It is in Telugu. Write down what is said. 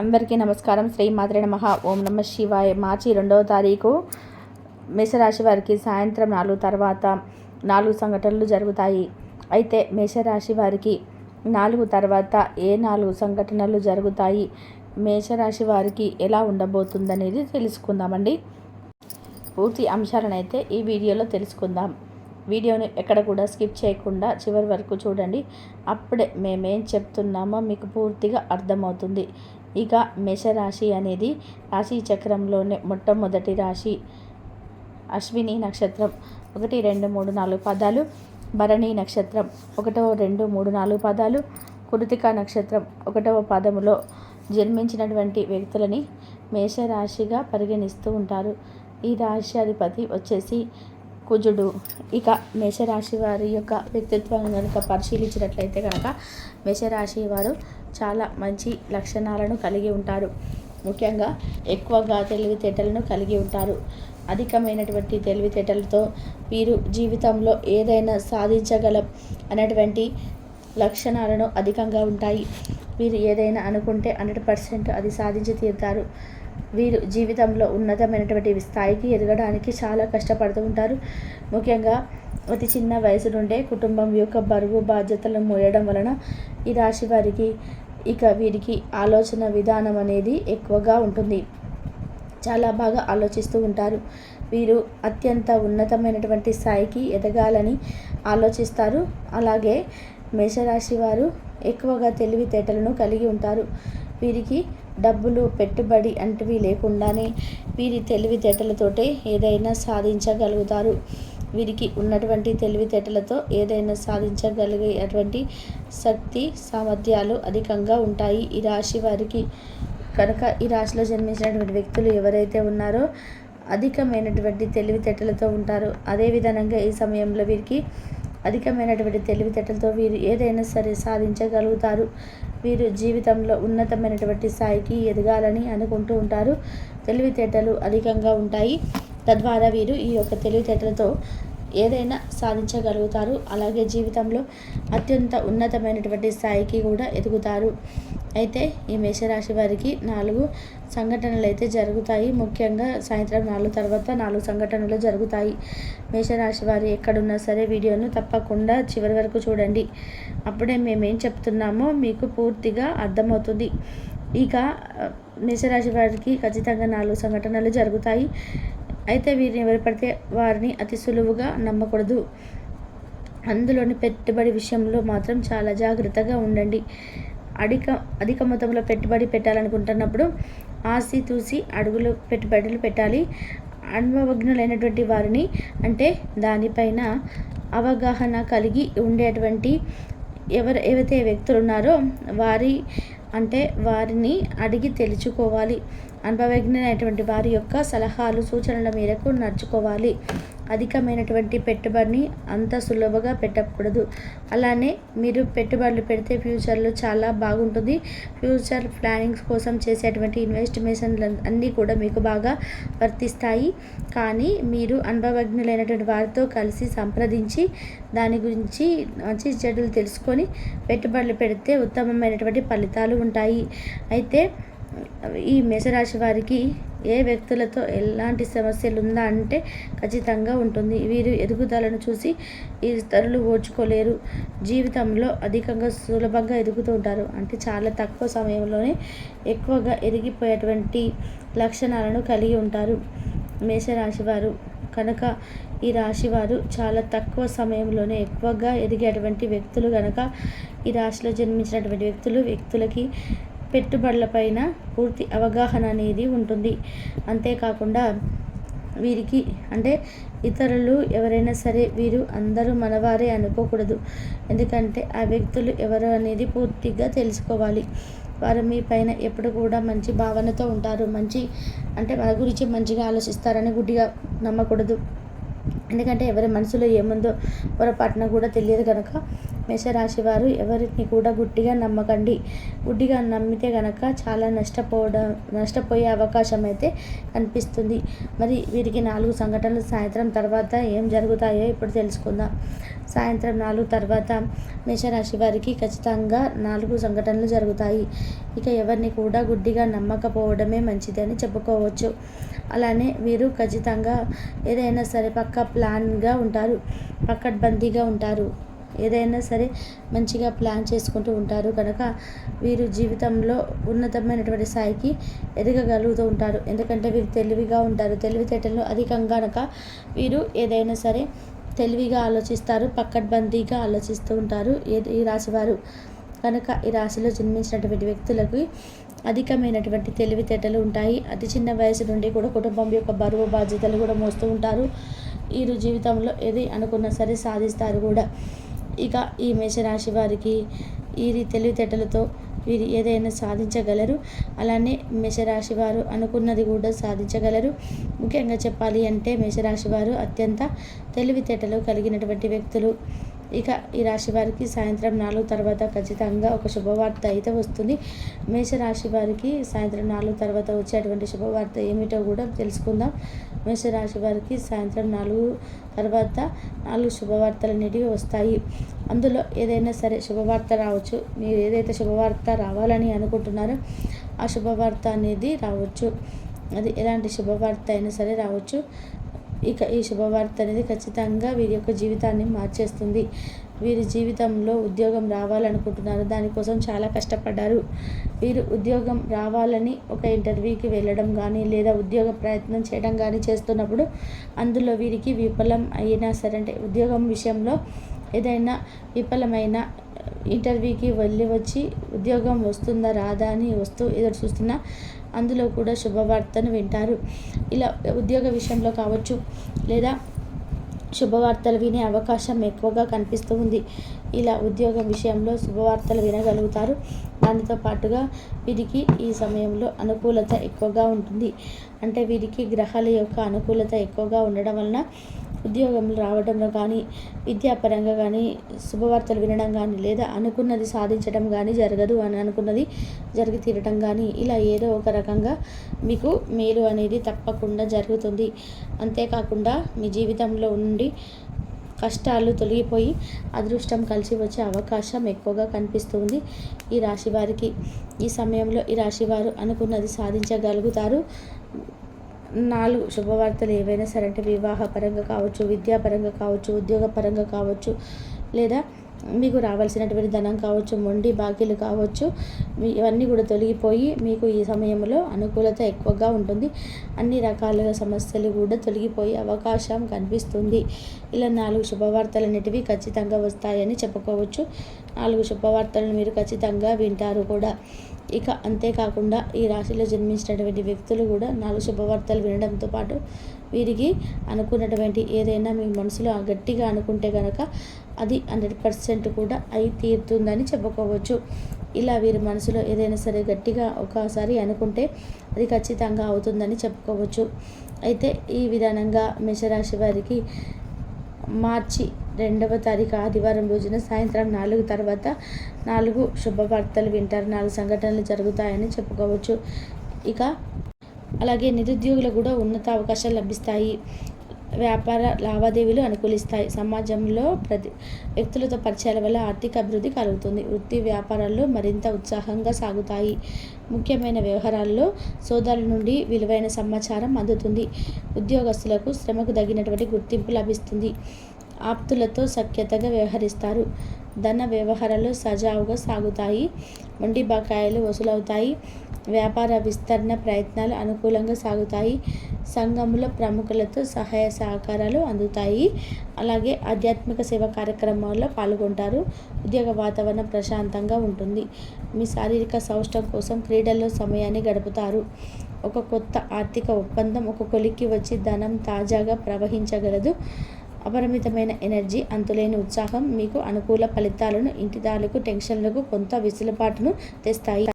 అందరికీ నమస్కారం. శ్రీ మాత్రే నమః. ఓం నమ శివాయ. మార్చి 2వ తారీఖు మేషరాశి వారికి సాయంత్రం 4 తర్వాత 4 సంఘటనలు జరుగుతాయి. అయితే మేషరాశి వారికి 4 తర్వాత ఏ 4 సంఘటనలు జరుగుతాయి, మేషరాశి వారికి ఎలా ఉండబోతుందనేది తెలుసుకుందామండి. పూర్తి అంశాలనైతే ఈ వీడియోలో తెలుసుకుందాం. వీడియోని ఎక్కడ కూడా స్కిప్ చేయకుండా చివరి వరకు చూడండి. అప్పుడే మేమేం చెప్తున్నామో మీకు పూర్తిగా అర్థమవుతుంది. ఇక మేషరాశి అనేది రాశి చక్రంలోనే మొట్టమొదటి రాశి. అశ్విని నక్షత్రం 1, 2, 3, 4 పదాలు, భరణి నక్షత్రం 1, 2, 3, 4 పదాలు, కృతిక నక్షత్రం 1వ పదములో జన్మించినటువంటి వ్యక్తులని మేషరాశిగా పరిగణిస్తూ ఉంటారు. ఈ రాశి అధిపతి వచ్చేసి కుజుడు. ఇక మేషరాశి వారి యొక్క వ్యక్తిత్వం కనుక పరిశీలించినట్లయితే కనుక మేషరాశి వారు చాలా మంచి లక్షణాలను కలిగి ఉంటారు. ముఖ్యంగా ఎక్కువగా తెలివితేటలను కలిగి ఉంటారు. అధికమైనటువంటి తెలివితేటలతో వీరు జీవితంలో ఏదైనా సాధించగలం అనేటువంటి లక్షణాలను అధికంగా ఉంటాయి. వీరు ఏదైనా అనుకుంటే 100% అది సాధించి తీరుతారు. వీరు జీవితంలో ఉన్నతమైనటువంటి స్థాయికి ఎదగడానికి చాలా కష్టపడుతూ ఉంటారు. ముఖ్యంగా అతి చిన్న వయసు నుండే కుటుంబం యొక్క బరువు బాధ్యతలను మోయడం వలన ఈ రాశి వారికి వీరికి ఆలోచన విధానం అనేది ఎక్కువగా ఉంటుంది. చాలా బాగా ఆలోచిస్తూ ఉంటారు. వీరు అత్యంత ఉన్నతమైనటువంటి స్థాయికి ఎదగాలని ఆలోచిస్తారు. అలాగే మేషరాశి వారు ఎక్కువగా తెలివితేటలను కలిగి ఉంటారు. వీరికి డబ్బులు పెట్టుబడి అంటివి లేకుండానే వీరి తెలివితేటలతోటే ఏదైనా సాధించగలుగుతారు. వీరికి ఉన్నటువంటి తెలివితేటలతో ఏదైనా సాధించగలిగేటువంటి శక్తి సామర్థ్యాలు అధికంగా ఉంటాయి ఈ రాశి వారికి. కనుక ఈ రాశిలో జన్మించినటువంటి వ్యక్తులు ఎవరైతే ఉన్నారో అధికమైనటువంటి తెలివితేటలతో ఉంటారు. అదేవిధంగా ఈ సమయంలో వీరికి అధికమైనటువంటి తెలివితేటలతో వీరు ఏదైనా సరే సాధించగలుగుతారు. వీరు జీవితంలో ఉన్నతమైనటువంటి స్థాయికి ఎదగాలని అనుకుంటూ ఉంటారు. తెలివితేటలు అధికంగా ఉంటాయి. తద్వారా వీరు ఈ యొక్క తెలివితేటలతో ఏదైనా సాధించగలుగుతారు. అలాగే జీవితంలో అత్యంత ఉన్నతమైనటువంటి స్థాయికి కూడా ఎదుగుతారు. అయితే ఈ మేషరాశి వారికి 4 సంఘటనలు అయితే జరుగుతాయి. ముఖ్యంగా సాయంత్రం 4 తర్వాత 4 సంఘటనలు జరుగుతాయి. మేషరాశి వారు ఎక్కడున్నా సరే వీడియోను తప్పకుండా చివరి వరకు చూడండి. అప్పుడే మేమేం చెప్తున్నామో మీకు పూర్తిగా అర్థమవుతుంది. ఇక మేషరాశి వారికి ఖచ్చితంగా 4 సంఘటనలు జరుగుతాయి. అయితే వీరిని ఎవరు పడితే వారిని అతి సులువుగా నమ్మకూడదు. అందులోని పెట్టుబడి విషయంలో మాత్రం చాలా జాగ్రత్తగా ఉండండి. అధిక మొత్తంలో పెట్టుబడి పెట్టాలనుకుంటున్నప్పుడు ఆసితూసి పెట్టుబడులు పెట్టాలి. అనుభవజ్ఞులైనటువంటి వారిని, అంటే దానిపైన అవగాహన కలిగి ఉండేటువంటి ఎవరైతే వ్యక్తులు ఉన్నారో వారిని అడిగి తెలుసుకోవాలి. అనుభవజ్ఞులైనటువంటి వారి యొక్క సలహాలు సూచనల మేరకు నడుచుకోవాలి. అధికమైనటువంటి పెట్టుబడిని అంత సులభంగా పెట్టకూడదు. అలానే మీరు పెట్టుబడులు పెడితే ఫ్యూచర్లో చాలా బాగుంటుంది. ఫ్యూచర్ ప్లానింగ్స్ కోసం చేసేటువంటి ఇన్వెస్టిమేషన్లు అన్నీ కూడా మీకు బాగా వర్తిస్తాయి. కానీ మీరు అనుభవజ్ఞులైనటువంటి వారితో కలిసి సంప్రదించి దాని గురించి మంచి చెడులు తెలుసుకొని పెట్టుబడులు పెడితే ఉత్తమమైనటువంటి ఫలితాలు ఉంటాయి. అయితే ఈ మేషరాశి వారికి ఏ వ్యక్తులతో ఎలాంటి సమస్యలు ఉందా అంటే ఖచ్చితంగా ఉంటుంది. వీరు ఎదుగుదలను చూసి ఈ ఇతరులు ఓర్చుకోలేరు. జీవితంలో అధికంగా సులభంగా ఎదుగుతూ ఉంటారు. అంటే చాలా తక్కువ సమయంలోనే ఎక్కువగా ఎదిగిపోయేటువంటి లక్షణాలను కలిగి ఉంటారు మేషరాశి వారు. కనుక ఈ రాశి వారు చాలా తక్కువ సమయంలోనే ఎక్కువగా ఎదిగేటువంటి వ్యక్తులు. కనుక ఈ రాశిలో జన్మించినటువంటి వ్యక్తులకి పెట్టుబడులపైన పూర్తి అవగాహన అనేది ఉంటుంది. అంతేకాకుండా వీరికి ఇతరులు ఎవరైనా సరే వీరు అందరూ మనవారే అనుకోకూడదు. ఎందుకంటే ఆ వ్యక్తులు ఎవరు అనేది పూర్తిగా తెలుసుకోవాలి. వారు మీ పైన ఎప్పుడు కూడా మంచి భావనతో ఉంటారు. మన గురించి మంచిగా ఆలోచిస్తారని గుడ్డిగా నమ్మకూడదు. ఎందుకంటే ఎవరి మనసులో ఏముందో పొరపాటున కూడా తెలియదు. కనుక మేషరాశి వారు ఎవరిని కూడా గుడ్డిగా నమ్మకండి. గుడ్డిగా నమ్మితే గనక చాలా నష్టపోయే అవకాశం అయితే కనిపిస్తుంది. మరి వీరికి 4 సంఘటనలు సాయంత్రం తర్వాత ఏం జరుగుతాయో ఇప్పుడు తెలుసుకుందాం. సాయంత్రం 4 తర్వాత మేషరాశి వారికి ఖచ్చితంగా 4 సంఘటనలు జరుగుతాయి. ఇక ఎవరిని కూడా గుడ్డిగా నమ్మకపోవడమే మంచిదని చెప్పుకోవచ్చు. అలానే వీరు ఖచ్చితంగా ఏదైనా సరే ప్లాన్గా ఉంటారు, పకడ్బందీగా ఉంటారు. ఏదైనా సరే మంచిగా ప్లాన్ చేసుకుంటూ ఉంటారు కనుక వీరు జీవితంలో ఉన్నతమైనటువంటి స్థాయికి ఎదగగలుగుతూ ఉంటారు. ఎందుకంటే వీరు తెలివిగా ఉంటారు. తెలివితేటలు అధికంగా కనుక వీరు ఏదైనా సరే తెలివిగా ఆలోచిస్తారు, పకడ్బందీగా ఆలోచిస్తూ ఉంటారు ఈ రాశివారు. కనుక ఈ రాశిలో జన్మించినటువంటి వ్యక్తులకు అధికమైనటువంటి తెలివితేటలు ఉంటాయి. అతి చిన్న వయసు నుండి కూడా కుటుంబం యొక్క బరువు బాధ్యతలు కూడా మోస్తూ ఉంటారు. వీరు జీవితంలో ఏది అనుకున్నా సరే సాధిస్తారు కూడా. ఇక ఈ మేషరాశి వారికి వీరి తెలివితేటలతో వీరు ఏదైనా సాధించగలరు. అలానే మేషరాశి వారు అనుకున్నది కూడా సాధించగలరు. ముఖ్యంగా చెప్పాలి అంటే మేషరాశి వారు అత్యంత తెలివితేటలు కలిగినటువంటి వ్యక్తులు. ఇక ఈ రాశి వారికి సాయంత్రం 4 తర్వాత ఖచ్చితంగా ఒక శుభవార్త అయితే వస్తుంది. మేషరాశి వారికి సాయంత్రం 4 తర్వాత వచ్చేటువంటి శుభవార్త ఏమిటో కూడా తెలుసుకుందాం. మేషరాశి వారికి సాయంత్రం 4 తర్వాత 4 శుభవార్తలు అనేటివి వస్తాయి. అందులో ఏదైనా సరే శుభవార్త రావచ్చు. మీరు ఏదైతే శుభవార్త రావాలని అనుకుంటున్నారో ఆ శుభవార్త అనేది రావచ్చు. అది ఎలాంటి శుభవార్త అయినా సరే రావచ్చు. ఇక ఈ శుభవార్త అనేది ఖచ్చితంగా వీరి యొక్క జీవితాన్ని మార్చేస్తుంది. వీరి జీవితంలో ఉద్యోగం రావాలనుకుంటున్నారు, దానికోసం చాలా కష్టపడ్డారు. వీరు ఉద్యోగం రావాలని ఒక ఇంటర్వ్యూకి వెళ్ళడం కానీ లేదా ఉద్యోగ ప్రయత్నం చేయడం కానీ చేస్తున్నప్పుడు అందులో వీరికి విఫలం అయినా సరే, అంటే ఉద్యోగం విషయంలో ఏదైనా విఫలమైన ఇంటర్వ్యూకి వచ్చి ఉద్యోగం వస్తుందా రాదా అని ఎదురు చూస్తున్నా అందులో కూడా శుభవార్తను వింటారు. ఇలా ఉద్యోగ విషయంలో కావచ్చు లేదా శుభవార్తలు వినే అవకాశం ఎక్కువగా కనిపిస్తూ ఉంది. ఇలా ఉద్యోగం విషయంలో శుభవార్తలు వినగలుగుతారు. దానితో పాటుగా వీరికి ఈ సమయంలో అనుకూలత ఎక్కువగా ఉంటుంది. అంటే వీరికి గ్రహాల యొక్క అనుకూలత ఎక్కువగా ఉండడం వలన ఉద్యోగంలో రావడంలో కానీ, విద్యాపరంగా కానీ శుభవార్తలు వినడం కానీ లేదా అనుకున్నది సాధించడం కానీ జరగదు అని అనుకున్నది జరిగి తీరడం కానీ ఇలా ఏదో ఒక రకంగా మీకు మేలు అనేది తప్పకుండా జరుగుతుంది. అంతేకాకుండా మీ జీవితంలో నుండి కష్టాలు తొలగిపోయి అదృష్టం కలిసి వచ్చే అవకాశం ఎక్కువగా కనిపిస్తుంది ఈ రాశి వారికి. ఈ సమయంలో ఈ రాశివారు అనుకున్నది సాధించగలుగుతారు. 4 శుభవార్తలు ఏవైనా సరే, అంటే వివాహపరంగా కావచ్చు, విద్యాపరంగా కావచ్చు, ఉద్యోగపరంగా కావచ్చు, లేదా మీకు రావాల్సినటువంటి ధనం కావచ్చు, మొండి బాకీలు కావచ్చు, ఇవన్నీ కూడా తొలగిపోయి మీకు ఈ సమయంలో అనుకూలత ఎక్కువగా ఉంటుంది. అన్ని రకాలుగా సమస్యలు కూడా తొలగిపోయే అవకాశం కనిపిస్తుంది. ఇలా 4 శుభవార్తలు అనేటివి ఖచ్చితంగా వస్తాయని చెప్పుకోవచ్చు. 4 శుభవార్తలను మీరు ఖచ్చితంగా వింటారు కూడా. ఇక అంతేకాకుండా ఈ రాశిలో జన్మించినటువంటి వ్యక్తులు కూడా 4 శుభవార్తలు వినడంతో పాటు వీరికి అనుకున్నటువంటి ఏదైనా మీ మనసులో గట్టిగా అనుకుంటే కనుక అది 100% కూడా అయి తీరుతుందని చెప్పుకోవచ్చు. ఇలా వీరి మనసులో ఏదైనా సరే గట్టిగా ఒకసారి అనుకుంటే అది ఖచ్చితంగా అవుతుందని చెప్పుకోవచ్చు. అయితే ఈ విధానంగా మేషరాశి వారికి మార్చి 2వ తారీఖు ఆదివారం రోజున సాయంత్రం 4 తర్వాత 4 శుభవార్తలు వింటారు. 4 సంఘటనలు జరుగుతాయని చెప్పుకోవచ్చు. ఇక అలాగే నిరుద్యోగులకు కూడా ఉన్నత అవకాశాలు లభిస్తాయి. వ్యాపార లావాదేవీలు అనుకూలిస్తాయి. సమాజంలో వ్యక్తులతో పరిచయాల వల్ల ఆర్థిక అభివృద్ధి కలుగుతుంది. వృత్తి వ్యాపారాల్లో మరింత ఉత్సాహంగా సాగుతాయి. ముఖ్యమైన వ్యవహారాల్లో సోదరుల నుండి విలువైన సమాచారం అందుతుంది. ఉద్యోగస్తులకు శ్రమకు తగినటువంటి గుర్తింపు లభిస్తుంది. ఆప్తులతో సఖ్యతగా వ్యవహరిస్తారు. ధన వ్యవహారాలు సజావుగా సాగుతాయి. మొండి బకాయిలు వసూలవుతాయి. వ్యాపార విస్తరణ ప్రయత్నాలు అనుకూలంగా సాగుతాయి. సంఘముల ప్రముఖులతో సహాయ సహకారాలు అందుతాయి. అలాగే ఆధ్యాత్మిక సేవా కార్యక్రమాల్లో పాల్గొంటారు. ఉద్యోగ వాతావరణం ప్రశాంతంగా ఉంటుంది. మీ శారీరక సౌష్ఠవం కోసం క్రీడల్లో సమయాన్ని గడుపుతారు. ఒక కొత్త ఆర్థిక ఒప్పందం ఒక కొలిక్కి వచ్చి ధనం తాజాగా ప్రవహించగలదు. అపరిమితమైన ఎనర్జీ, అంతులేని ఉత్సాహం మీకు అనుకూల ఫలితాలను, ఇంటి తాలూకు టెన్షన్లకు కొంత వెసులుబాటును తెస్తాయి.